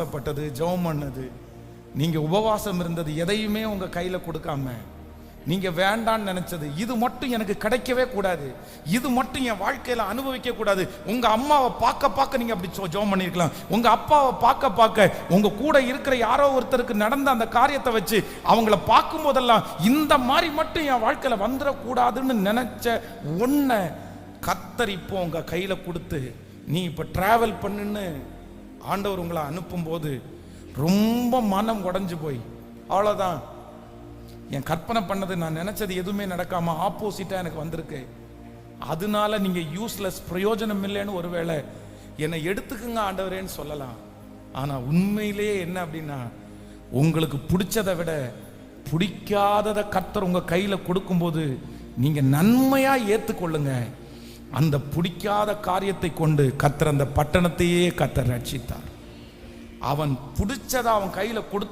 பட்டது, ஜெபம் பண்ணது, நீங்க உபவாசம் இருந்தது, எதையுமே உங்க கையில கொடுக்காம நீங்க வேண்டான்னு நினைச்சது, இது மட்டும் எனக்கு கிடைக்கவே கூடாது, இது மட்டும் என் வாழ்க்கையில அனுபவிக்க கூடாது. உங்க அம்மாவை பார்க்க பார்க்க நீங்க அப்படி ஜெபம் பண்ணிருக்கலாம். உங்க அப்பாவை பார்க்க பார்க்க, உங்க கூட இருக்கிற யாரோ ஒருத்தருக்கு நடந்த அந்த காரியத்தை வச்சு அவங்கள பார்க்கும் போதெல்லாம் இந்த மாதிரி மட்டும் என் வாழ்க்கையில வந்துடக்கூடாதுன்னு நினைச்ச ஒன்ன கர்த்தர் இப்போ உங்க கையில கொடுத்து நீ இப்ப டிராவல் பண்ணுன்னு ஆண்டவர் உங்களை அனுப்பும் போது ரொம்ப மனம் உடைஞ்சு போய், அவ்வளோதான், என் கற்பனை பண்ணது, நான் நினைச்சது எதுவுமே நடக்காம ஆப்போசிட்டா எனக்கு வந்திருக்கு, அதனால நீங்க யூஸ்லெஸ், பிரயோஜனம் இல்லைன்னு ஒருவேளை என்னை எடுத்துக்குங்க ஆண்டவரேன்னு சொல்லலாம். ஆனா உண்மையிலேயே என்ன அப்படின்னா, உங்களுக்கு பிடிச்சதை விட பிடிக்காததை கர்த்தர் உங்க கையில கொடுக்கும்போது நீங்க நன்மையா ஏத்துக்கொள்ளுங்க. அந்த பிடிக்காத காரியத்தை கொண்டு கர்த்தர் அந்த பட்டணத்தையே கர்த்தர் ரட்சித்தார். அவன் பிடிச்சதை அவன் கையில கொடுத்து